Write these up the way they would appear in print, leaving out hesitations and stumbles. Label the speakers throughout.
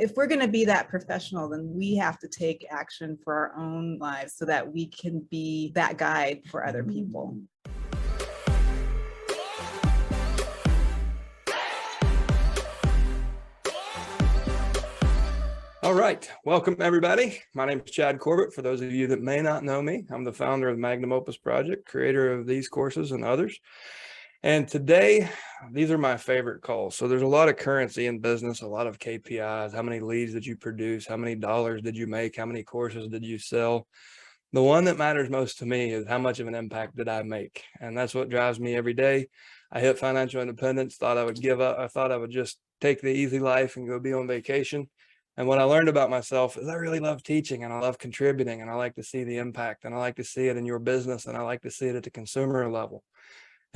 Speaker 1: if we're going to be that professional, then we have to take action for our own lives so that we can be that guide for other people.
Speaker 2: All right. Welcome, everybody. My name is Chad Corbett. For those of you that may not know me, I'm the founder of the Magnum Opus Project, creator of these courses and others. And today, these are my favorite calls. So there's a lot of currency in business, a lot of KPIs. How many leads did you produce? How many dollars did you make? How many courses did you sell? The one that matters most to me is how much of an impact did I make? And that's what drives me every day. I hit financial independence, thought I would give up. I thought I would just take the easy life and go be on vacation. And what I learned about myself is I really love teaching and I love contributing and I like to see the impact and I like to see it in your business and I like to see it at the consumer level.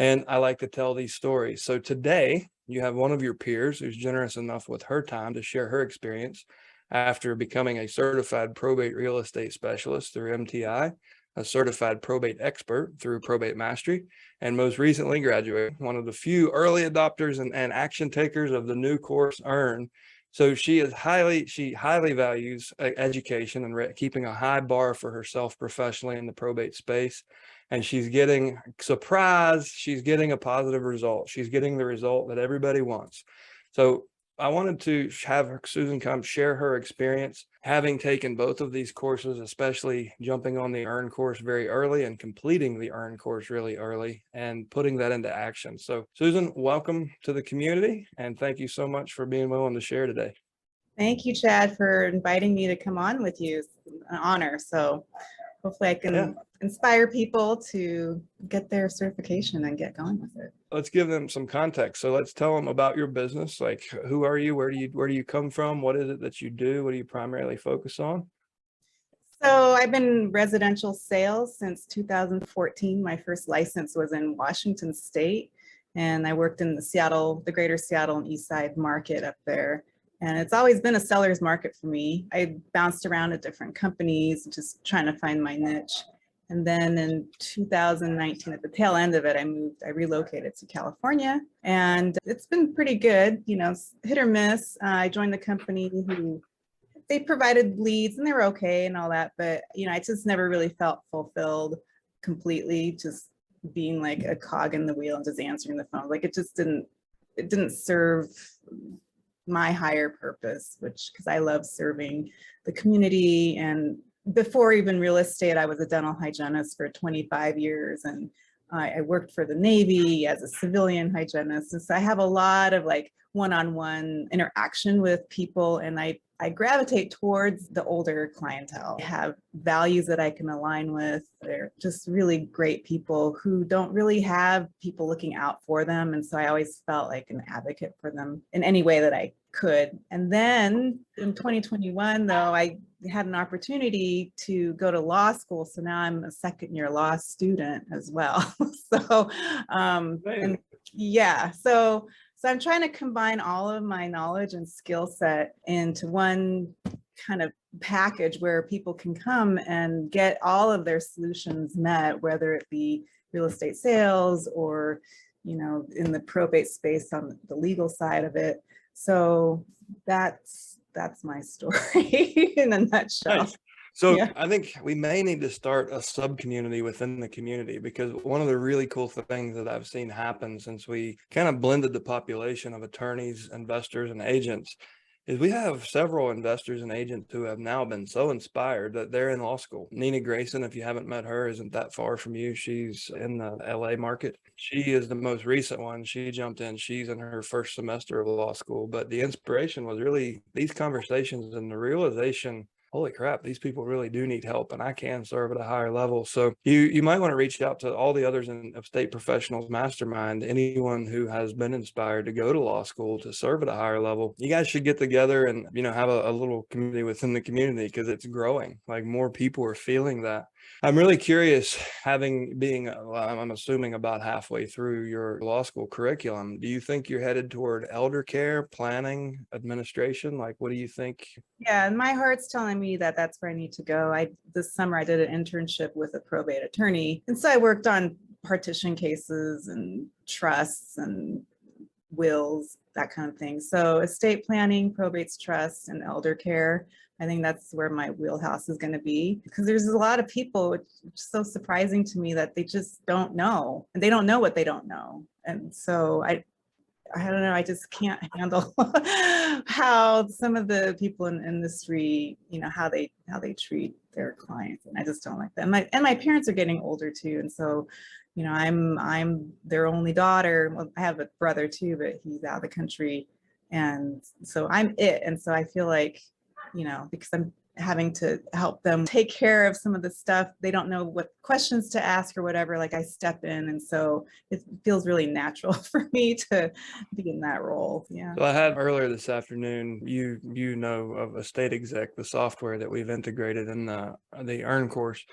Speaker 2: And I like to tell these stories. So today you have one of your peers who's generous enough with her time to share her experience after becoming a certified probate real estate specialist through MTI, a certified probate expert through Probate Mastery, and most recently graduated, one of the few early adopters and action takers of the new course Earn. So she highly values education and keeping a high bar for herself professionally in the probate space. And she's getting she's getting a positive result. She's getting the result that everybody wants. So I wanted to have Susan come share her experience, having taken both of these courses, especially jumping on the Earn course very early and completing the Earn course really early and putting that into action. So Susan, welcome to the community and thank you so much for being willing to share today.
Speaker 1: Thank you, Chad, for inviting me to come on with you. It's an honor. So hopefully I can inspire people to get their certification and get going with it.
Speaker 2: Let's give them some context. So let's tell them about your business. Like, who are you? Where do you come from? What is it that you do? What do you primarily focus on?
Speaker 1: So I've been in residential sales since 2014. My first license was in Washington State, and I worked in the greater Seattle and East Side market up there. And it's always been a seller's market for me. I bounced around at different companies, just trying to find my niche. And then in 2019, at the tail end of it, I relocated to California, and it's been pretty good, hit or miss. I joined the company they provided leads and they were okay and all that, but I just never really felt fulfilled completely, just being like a cog in the wheel and just answering the phone. Like it didn't serve my higher purpose, because I love serving the community. And before even real estate, I was a dental hygienist for 25 years, and I worked for the Navy as a civilian hygienist. And so I have a lot of like one-on-one interaction with people, and I gravitate towards the older clientele. I have values that I can align with. They're just really great people who don't really have people looking out for them. And so I always felt like an advocate for them in any way that I could. And then in 2021, though, I had an opportunity to go to law school. So now I'm a second-year law student as well. So So I'm trying to combine all of my knowledge and skill set into one kind of package where people can come and get all of their solutions met, whether it be real estate sales or, in the probate space on the legal side of it. So that's my story in a nutshell.
Speaker 2: Nice. So yeah. I think we may need to start a sub-community within the community, because one of the really cool things that I've seen happen since we kind of blended the population of attorneys, investors, and agents is we have several investors and agents who have now been so inspired that they're in law school. Nina Grayson, if you haven't met her, isn't that far from you. She's in the LA market. She is the most recent one. She jumped in. She's in her first semester of law school. But the inspiration was really these conversations and the realization, holy crap, these people really do need help and I can serve at a higher level. So you might want to reach out to all the others in Estate Professionals Mastermind, anyone who has been inspired to go to law school to serve at a higher level. You guys should get together and, have a little community within the community, because it's growing. Like more people are feeling that. I'm really curious, I'm assuming about halfway through your law school curriculum, do you think you're headed toward elder care, planning, administration? Like, what do you think?
Speaker 1: Yeah, and my heart's telling me that that's where I need to go. This summer I did an internship with a probate attorney. And so I worked on partition cases and trusts and wills, that kind of thing. So estate planning, probates, trusts, and elder care. I think that's where my wheelhouse is going to be, because there's a lot of people, which is so surprising to me, that they just don't know, and they don't know what they don't know. And so I don't know, I just can't handle how some of the people in the industry, how they treat their clients. And I just don't like that. And my parents are getting older too. And so, I'm their only daughter. Well, I have a brother too, but he's out of the country. And so I'm it. And so I feel like, because I'm having to help them take care of some of the stuff, they don't know what questions to ask or whatever, like I step in. And so it feels really natural for me to be in that role. Yeah.
Speaker 2: So I had earlier this afternoon, you know of Estate Exec, the software that we've integrated in the Earn course.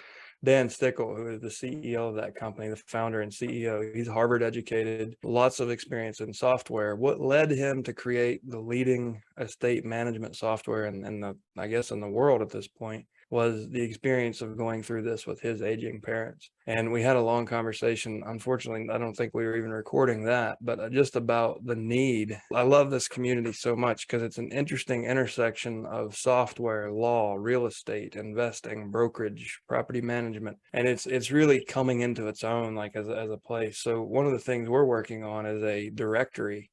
Speaker 2: Dan Stickle, who is the CEO of that company, the founder and CEO, he's Harvard educated, lots of experience in software. What led him to create the leading estate management software in the world at this point was the experience of going through this with his aging parents. And we had a long conversation. Unfortunately, I don't think we were even recording that, but just about the need. I love this community so much because it's an interesting intersection of software, law, real estate, investing, brokerage, property management. And it's really coming into its own, like as a place. So one of the things we're working on is a directory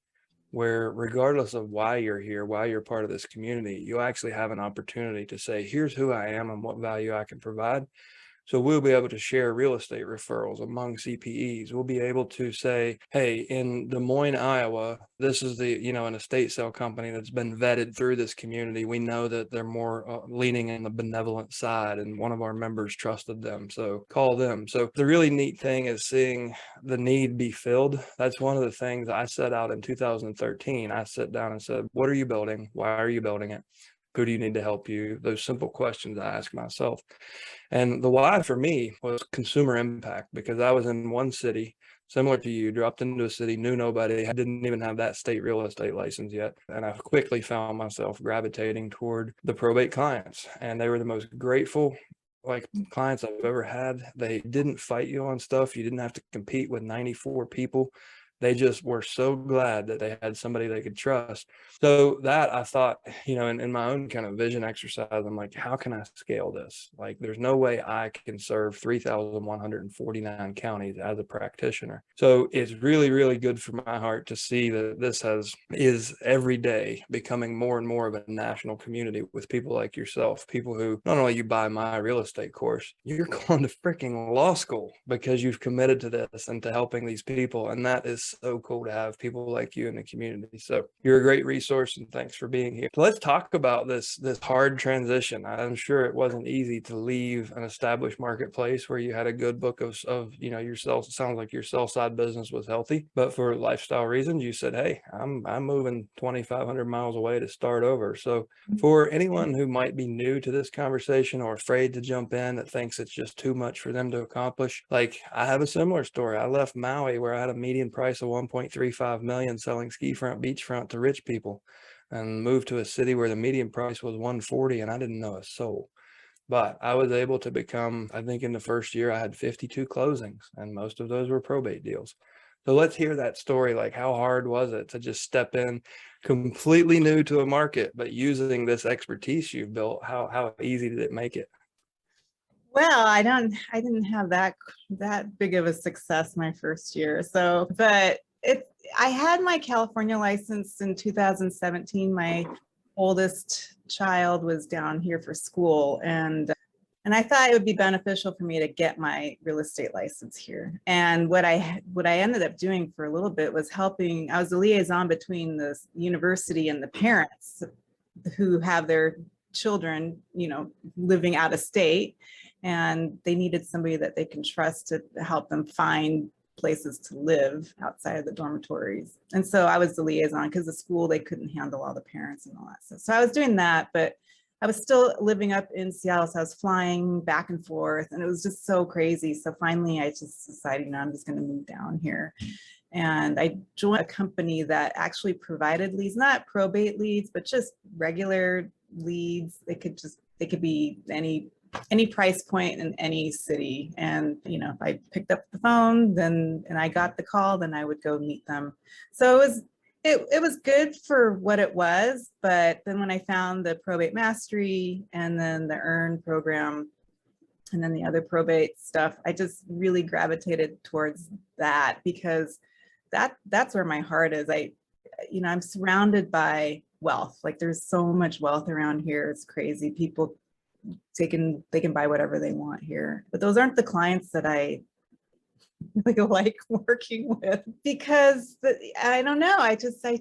Speaker 2: where regardless of why you're here, why you're part of this community, you actually have an opportunity to say, here's who I am and what value I can provide. So we'll be able to share real estate referrals among CPEs. We'll be able to say, hey, in Des Moines, Iowa, this is an estate sale company that's been vetted through this community. We know that they're more leaning in the benevolent side, and one of our members trusted them. So call them. So the really neat thing is seeing the need be filled. That's one of the things I set out in 2013. I sat down and said, what are you building? Why are you building it? Who do you need to help you? Those simple questions I ask myself. And the why for me was consumer impact, because I was in one city, similar to you, dropped into a city, knew nobody, I didn't even have that state real estate license yet. And I quickly found myself gravitating toward the probate clients. And they were the most grateful clients I've ever had. They didn't fight you on stuff. You didn't have to compete with 94 people. They just were so glad that they had somebody they could trust. So that I thought, in my own kind of vision exercise, I'm like, how can I scale this? Like, there's no way I can serve 3,149 counties as a practitioner. So it's really, really good for my heart to see that this is every day becoming more and more of a national community with people like yourself, people who not only you buy my real estate course, you're going to freaking law school because you've committed to this and to helping these people. And that is so cool to have people like you in the community. So you're a great resource, and thanks for being here. So let's talk about this hard transition. I'm sure it wasn't easy to leave an established marketplace where you had a good book of yourself. It sounds like your sell-side business was healthy, but for lifestyle reasons, you said, hey, I'm moving 2,500 miles away to start over. So for anyone who might be new to this conversation or afraid to jump in, that thinks it's just too much for them to accomplish, like I have a similar story. I left Maui where I had a median price of 1.35 million selling ski front, beachfront to rich people, and moved to a city where the median price was 140 and I didn't know a soul. But I was able to become, I think in the first year I had 52 closings, and most of those were probate deals. So let's hear that story. Like, how hard was it to just step in completely new to a market, but using this expertise you've built? How easy did it make it?
Speaker 1: Well, I didn't have that big of a success my first year. So, but I had my California license in 2017. My oldest child was down here for school, and I thought it would be beneficial for me to get my real estate license here. And what I ended up doing for a little bit was helping. I was a liaison between the university and the parents who have their children, living out of state, and they needed somebody that they can trust to help them find places to live outside of the dormitories. And so I was the liaison, because the school, they couldn't handle all the parents and all that stuff. So I was doing that, but I was still living up in Seattle. So I was flying back and forth, and it was just so crazy. So finally I just decided, I'm just going to move down here. And I joined a company that actually provided leads, not probate leads, but just regular leads. They could be any price point in any city. And, if I picked up the phone and I got the call, then I would go meet them. So It was good for what it was, but then when I found the probate mastery and then the earn program and then the other probate stuff, I just really gravitated towards that because that's where my heart is. I'm surrounded by wealth. Like there's so much wealth around here. It's crazy. People they can buy whatever they want here. But those aren't the clients that I like working with because I don't know. I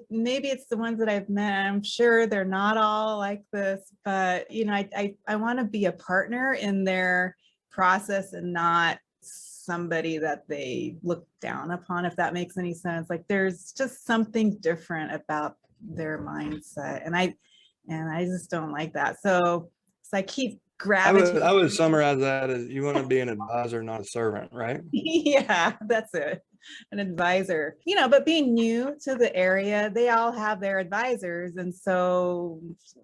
Speaker 1: maybe it's the ones that I've met. I'm sure they're not all like this, but I want to be a partner in their process and not somebody that they look down upon, if that makes any sense. Like there's just something different about their mindset, and I just don't like that. So I keep gravitating.
Speaker 2: I would summarize that as you want to be an advisor, not a servant, right?
Speaker 1: Yeah, that's it. An advisor, but being new to the area, they all have their advisors. And so,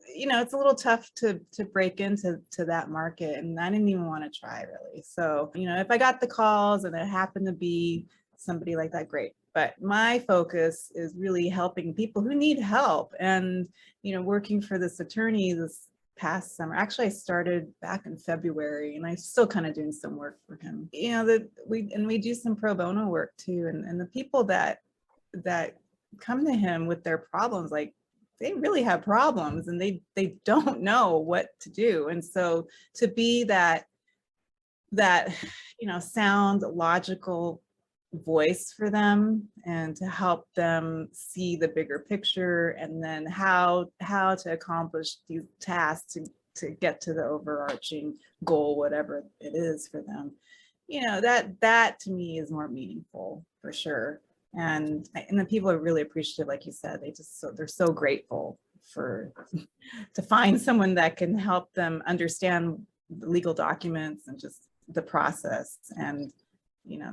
Speaker 1: it's a little tough to break into that market. And I didn't even want to try really. So, if I got the calls and it happened to be somebody like that, great. But my focus is really helping people who need help and, working for this attorney, this past summer. Actually, I started back in February and I'm still kind of doing some work for him. We do some pro bono work too. And the people that come to him with their problems, like they really have problems and they don't know what to do. And so to be that sound logical voice for them and to help them see the bigger picture and then how to accomplish these tasks to get to the overarching goal, whatever it is for them, that to me is more meaningful for sure. And the people are really appreciative, like you said. They're so grateful to find someone that can help them understand the legal documents and just the process. And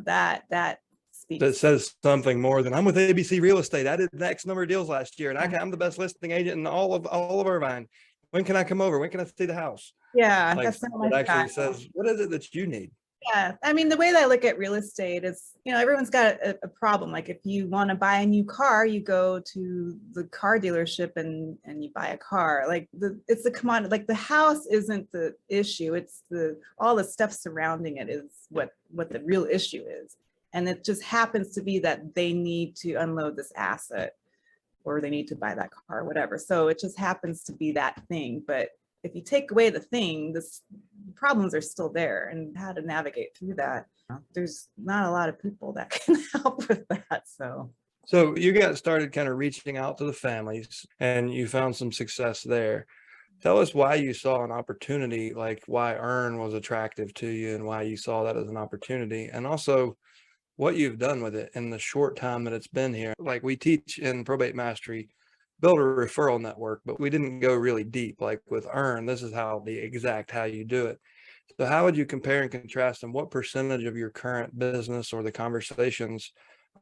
Speaker 1: that speaks.
Speaker 2: That says something more than I'm with ABC Real Estate. I did the X number of deals last year, and I'm the best listing agent in all of Irvine. When can I come over? When can I see the house?
Speaker 1: Yeah,
Speaker 2: like,
Speaker 1: that's not my
Speaker 2: it actually
Speaker 1: style.
Speaker 2: says, what is it that you need?
Speaker 1: Yeah, I mean, the way that I look at real estate is, everyone's got a problem. Like if you want to buy a new car, you go to the car dealership and you buy a car. Like it's the commodity. Like the house isn't the issue. It's all the stuff surrounding it is what the real issue is. And it just happens to be that they need to unload this asset or they need to buy that car, or whatever. So it just happens to be that thing. But if you take away the thing, the problems are still there, and how to navigate through that. There's not a lot of people that can help with that.
Speaker 2: So you got started kind of reaching out to the families and you found some success there. Tell us why you saw an opportunity, like why Earn was attractive to you and why you saw that as an opportunity, and also what you've done with it in the short time that it's been here. Like we teach in Probate Mastery, build a referral network, but we didn't go really deep. Like with Earn, this is how you do it. So how would you compare and contrast, and what percentage of your current business or the conversations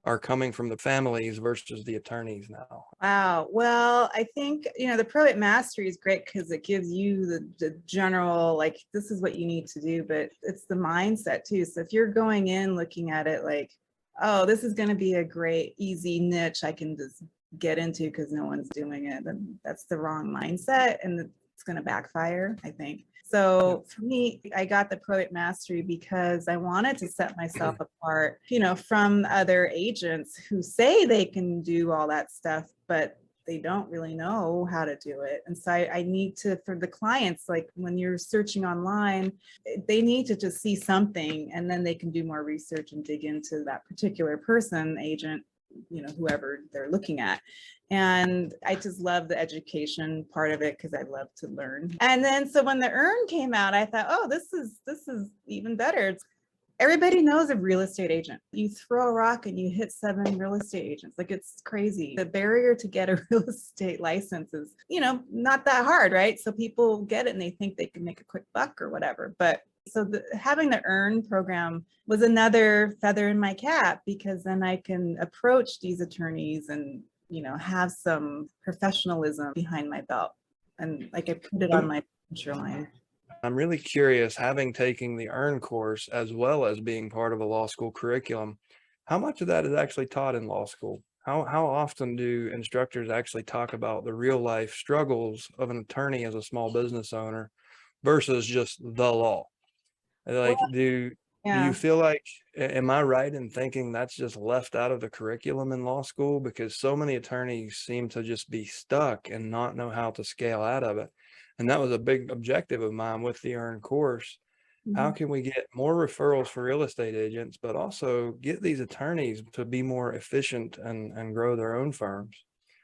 Speaker 2: are coming from the families versus the attorneys now?
Speaker 1: Wow. Well, I think, the probate mastery is great because it gives you the general, like, this is what you need to do, but it's the mindset too. So if you're going in looking at it like, oh, this is going to be a great, easy niche I can just get into because no one's doing it, then that's the wrong mindset and it's going to backfire, I think. So for me, I got the probate mastery because I wanted to set myself apart, from other agents who say they can do all that stuff, but they don't really know how to do it. And so I need to, for the clients, like when you're searching online, they need to just see something and then they can do more research and dig into that particular person, agent, whoever they're looking at. And I just love the education part of it because I love to learn. And then so when the Earn came out, I thought, oh, this is even better. Everybody knows a real estate agent. You throw a rock and you hit 7 real estate agents. Like, it's crazy. The barrier to get a real estate license is, not that hard, right? So people get it and they think they can make a quick buck or whatever. But so having the Earn program was another feather in my cap because then I can approach these attorneys and, have some professionalism behind my belt. And like I put it on my signature line.
Speaker 2: I'm really curious, having taken the Earn course as well as being part of a law school curriculum, how much of that is actually taught in law school? how often do instructors actually talk about the real life struggles of an attorney as a small business owner versus just the law?
Speaker 1: Well,
Speaker 2: Like, do you
Speaker 1: yeah.
Speaker 2: feel like, am I right in thinking that's just left out of the curriculum in law school? Because so many attorneys seem to just be stuck and not know how to scale out of it. And that was a big objective of mine with the Earn course. How
Speaker 1: Mhm.
Speaker 2: can we get more referrals for real estate agents, but also get these attorneys to be more efficient and grow their own firms?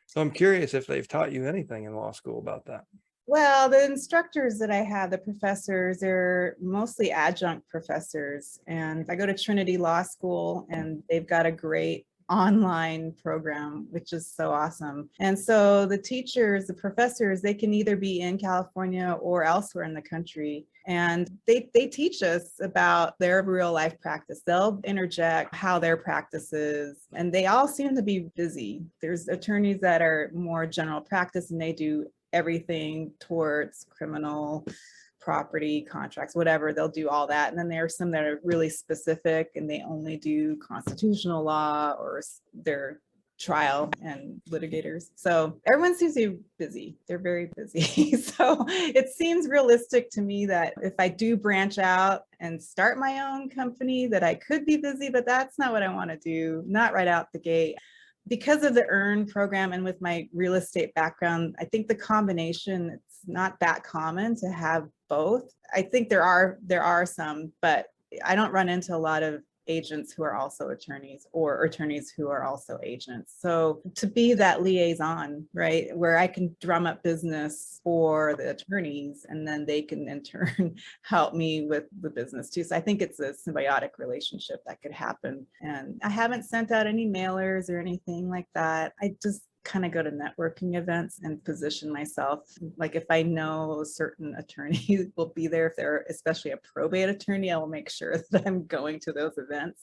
Speaker 2: So I'm curious if they've taught you anything in law school about that.
Speaker 1: Well, the instructors that I have, the professors, they're mostly adjunct professors. And I go to Trinity Law School, and they've got a great online program, which is so awesome. And so the teachers, the professors, they can either be in California or elsewhere in the country. And they teach us about their real life practice. They'll interject how their practice is, and they all seem to be busy. There's attorneys that are more general practice, and they do everything towards criminal, property, contracts, whatever. They'll do all that. And then there are some that are really specific and they only do constitutional law, or they're trial and litigators. So everyone seems to be busy. They're very busy. So it seems realistic to me that if I do branch out and start my own company, that I could be busy, but that's not what I want to do, not right out the gate. Because of the Earn program and with my real estate background, I think the combination, it's not that common to have both. I think there are some, but I don't run into a lot of agents who are also attorneys, or attorneys who are also agents. So to be that liaison, right, where I can drum up business for the attorneys and then they can in turn help me with the business too. So I think it's a symbiotic relationship that could happen. And I haven't sent out any mailers or anything like that. I just kind of go to networking events and position myself. Like if I know a certain attorney will be there, if they're especially a probate attorney, I will make sure that I'm going to those events.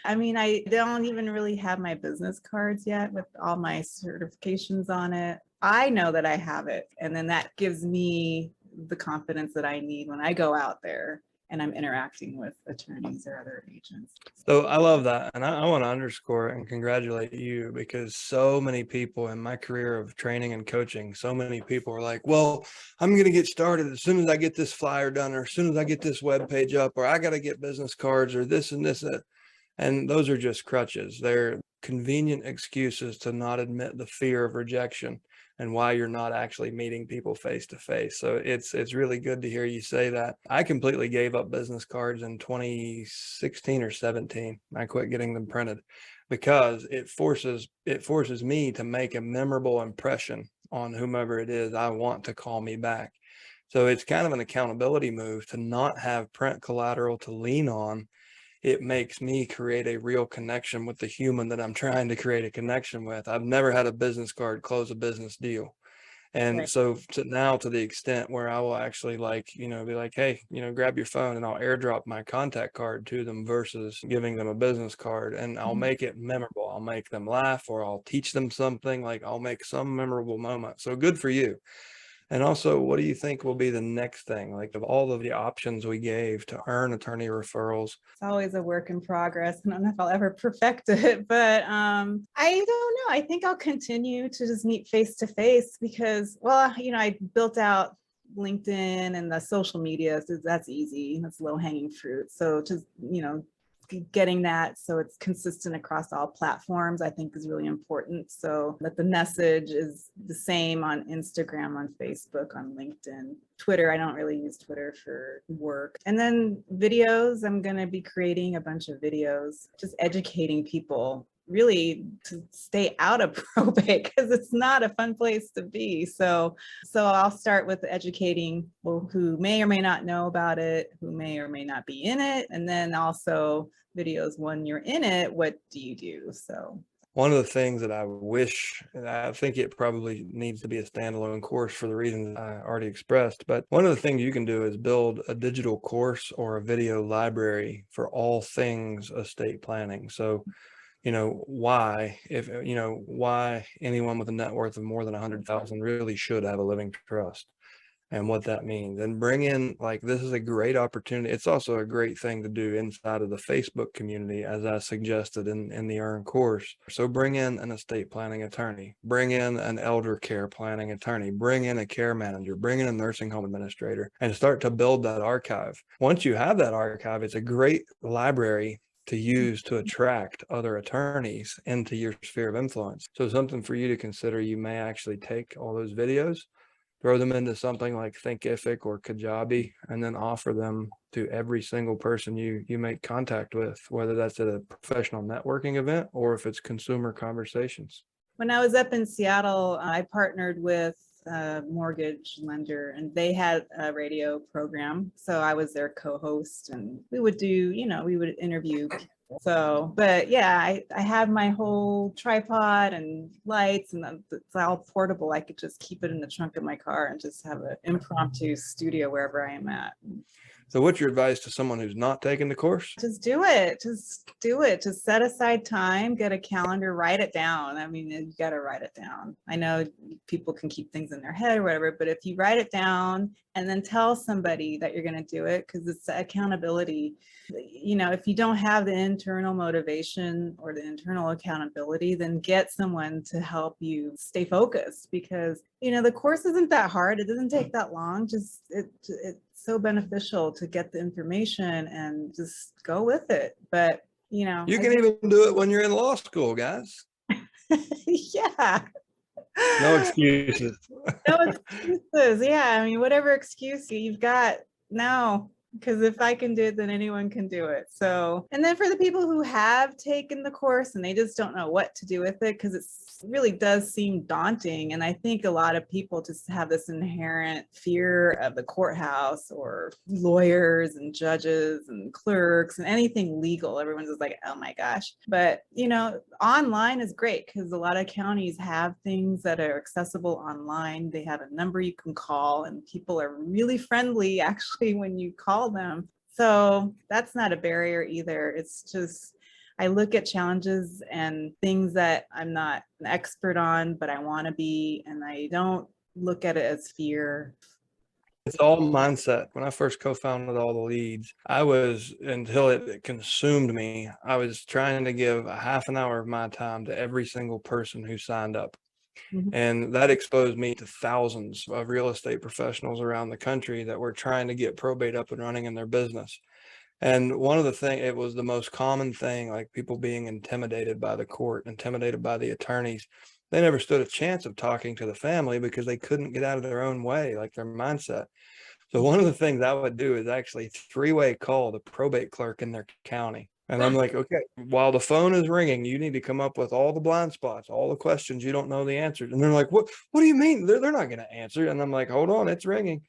Speaker 1: I mean, I don't even really have my business cards yet with all my certifications on it. I know that I have it. And then that gives me the confidence that I need when I go out there and I'm interacting with attorneys or other agents.
Speaker 2: So I love that. And I want to underscore and congratulate you, because so many people in my career of training and coaching, so many people are like, well, I'm going to get started as soon as I get this flyer done, or as soon as I get this web page up, or I got to get business cards, or this and this. And those are just crutches. They're convenient excuses to not admit the fear of rejection and why you're not actually meeting people face to face. So it's really good to hear you say that. I completely gave up business cards in 2016 or 17. I quit getting them printed because it forces me to make a memorable impression on whomever it is I want to call me back. So it's kind of an accountability move to not have print collateral to lean on. It makes me create a real connection with the human that I'm trying to create a connection with. I've never had a business card close a business deal. And
Speaker 1: Right.
Speaker 2: so to the extent where I will actually be like, hey, grab your phone and I'll airdrop my contact card to them versus giving them a business card. And I'll
Speaker 1: Mhm.
Speaker 2: make it memorable. I'll make them laugh, or I'll teach them something. Like, I'll make some memorable moment. So good for you. And also, what do you think will be the next thing? Like, of all of the options we gave to earn attorney referrals,
Speaker 1: It's always a work in progress. I don't know if I'll ever perfect it, but I don't know. I think I'll continue to just meet face to face because, well, I built out LinkedIn and the social media, so that's easy. That's low hanging fruit. So just, getting that so it's consistent across all platforms, I think is really important. So that the message is the same on Instagram, on Facebook, on LinkedIn. Twitter, I don't really use Twitter for work. And then videos, I'm going to be creating a bunch of videos, just educating people really to stay out of probate because it's not a fun place to be. So I'll start with educating people who may or may not know about it, who may or may not be in it, and then also videos when you're in it, what do you do? So
Speaker 2: one of the things that I wish, and I think it probably needs to be a standalone course for the reasons I already expressed, but one of the things you can do is build a digital course or a video library for all things estate planning. So, why anyone with a net worth of more than 100,000 really should have a living trust. and what that means, and bring in, like, this is a great opportunity. It's also a great thing to do inside of the Facebook community, as I suggested in the EARN course. So bring in an estate planning attorney, bring in an elder care planning attorney, bring in a care manager, bring in a nursing home administrator, and start to build that archive. Once you have that archive, it's a great library to use to attract other attorneys into your sphere of influence. So something for you to consider: you may actually take all those videos, throw them into something like Thinkific or Kajabi, and then offer them to every single person you make contact with, whether that's at a professional networking event or if it's consumer conversations.
Speaker 1: When I was up in Seattle, I partnered with a mortgage lender, and they had a radio program. So I was their co-host, and we would do, we would interview people. So, but yeah, I have my whole tripod and lights, and it's all portable. I could just keep it in the trunk of my car and just have an impromptu studio wherever I am at.
Speaker 2: So what's your advice to someone who's not taking the course?
Speaker 1: Just do it. Just do it. Just set aside time, get a calendar, write it down. I mean, you got to write it down. I know people can keep things in their head or whatever, but if you write it down and then tell somebody that you're going to do it, because it's accountability. If you don't have the internal motivation or the internal accountability, then get someone to help you stay focused, because, the course isn't that hard. It doesn't take that long. Just it's so beneficial to get the information and just go with it. But,
Speaker 2: you can even do it when you're in law school, guys.
Speaker 1: Yeah.
Speaker 2: No excuses.
Speaker 1: No excuses. Yeah. I mean, whatever excuse you've got, no. Because if I can do it, then anyone can do it. So, and then for the people who have taken the course and they just don't know what to do with it, because it really does seem daunting. And I think a lot of people just have this inherent fear of the courthouse or lawyers and judges and clerks and anything legal. Everyone's just like, oh my gosh. But, online is great, because a lot of counties have things that are accessible online. They have a number you can call, and people are really friendly actually when you call them. So that's not a barrier either. It's just, I look at challenges and things that I'm not an expert on, but I want to be, and I don't look at it as fear.
Speaker 2: It's all mindset. When I first co-founded All the Leads, until it consumed me, I was trying to give a half an hour of my time to every single person who signed up. And that exposed me to thousands of real estate professionals around the country that were trying to get probate up and running in their business. And one of the things, it was the most common thing, like people being intimidated by the court, intimidated by the attorneys. They never stood a chance of talking to the family because they couldn't get out of their own way, like their mindset. So one of the things I would do is actually three-way call the probate clerk in their county. And I'm like, okay, while the phone is ringing, you need to come up with all the blind spots, all the questions you don't know the answers. And they're like, what do you mean? They're not going to answer. And I'm like, hold on, it's ringing.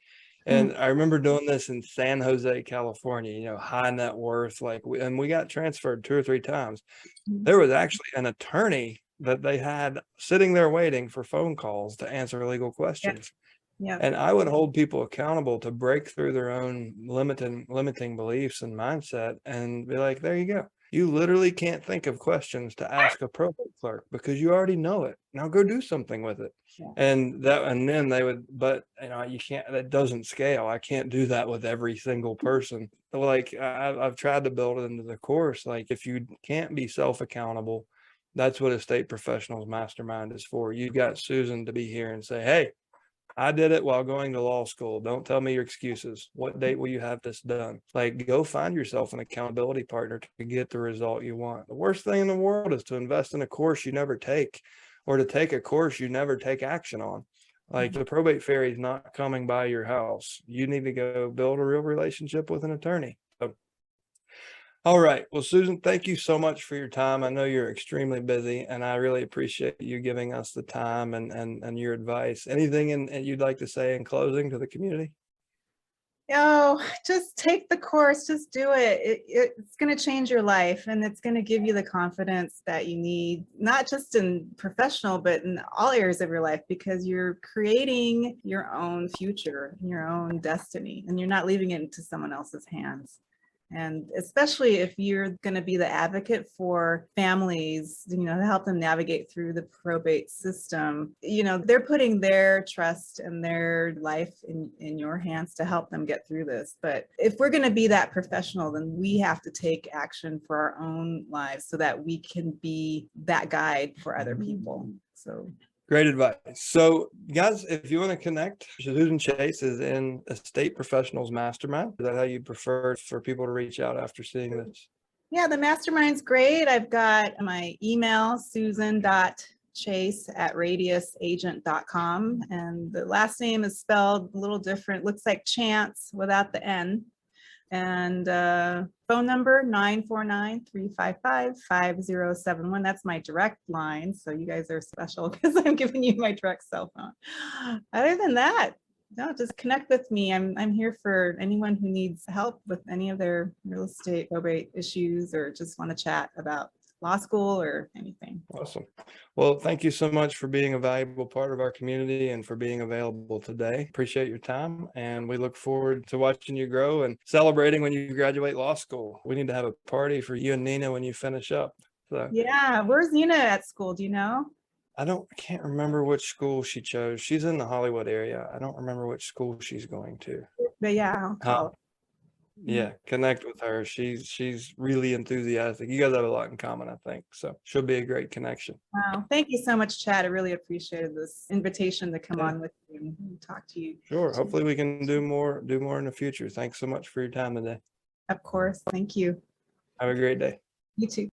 Speaker 2: And I remember doing this in San Jose, California, high net worth, and we got transferred 2 or 3 times. There was actually an attorney that they had sitting there waiting for phone calls to answer legal questions.
Speaker 1: Yeah.
Speaker 2: And I would hold people accountable to break through their own limiting beliefs and mindset and be like, there you go. You literally can't think of questions to ask a probate clerk because you already know it. Now go do something with it. Yeah. And then they would, but you can't, that doesn't scale. I can't do that with every single person. Like I've tried to build it into the course. Like if you can't be self-accountable, that's what Estate Professionals Mastermind is for. You've got Susan to be here and say, hey, I did it while going to law school. Don't tell me your excuses. What date will you have this done? Like, go find yourself an accountability partner to get the result you want. The worst thing in the world is to invest in a course you never take, or to take a course you never take action on. Like, the probate fairy is not coming by your house. You need to go build a real relationship with an attorney. All right. Well, Susan, thank you so much for your time. I know you're extremely busy, and I really appreciate you giving us the time and your advice. Anything you'd like to say in closing to the community?
Speaker 1: Just take the course, just do it. It's going to change your life, and it's going to give you the confidence that you need, not just in professional, but in all areas of your life, because you're creating your own future, your own destiny, and you're not leaving it into someone else's hands. And especially if you're going to be the advocate for families, to help them navigate through the probate system, they're putting their trust and their life in your hands to help them get through this. But if we're going to be that professional, then we have to take action for our own lives so that we can be that guide for other people. So
Speaker 2: great advice. So guys, if you want to connect, Susan Chase is in Estate Professionals Mastermind. Is that how you prefer for people to reach out after seeing this?
Speaker 1: Yeah, the mastermind's great. I've got my email, susan.chase@radiusagent.com. And the last name is spelled a little different. Looks like Chance without the N. And phone number 949-355-5071. That's my direct line. So you guys are special because I'm giving you my direct cell phone. Other than that, no, just connect with me. I'm here for anyone who needs help with any of their real estate probate issues or just want to chat about law school or anything.
Speaker 2: Awesome. Well, thank you so much for being a valuable part of our community and for being available today. Appreciate your time, and we look forward to watching you grow and celebrating when you graduate law school. We need to have a party for you and Nina when you finish up. So
Speaker 1: yeah, where's Nina at school? Do you know?
Speaker 2: I can't remember which school she chose. She's in the Hollywood area. I don't remember which school she's going to.
Speaker 1: But yeah, I'll call her.
Speaker 2: Yeah, connect with her. She's really enthusiastic. You guys have a lot in common, I think. So she'll be a great connection.
Speaker 1: Wow, thank you so much, Chad. I really appreciated this invitation to come on with you and talk to you.
Speaker 2: Sure. Hopefully we can do more in the future. Thanks so much for your time today.
Speaker 1: Of course. Thank you.
Speaker 2: Have a great day.
Speaker 1: You too.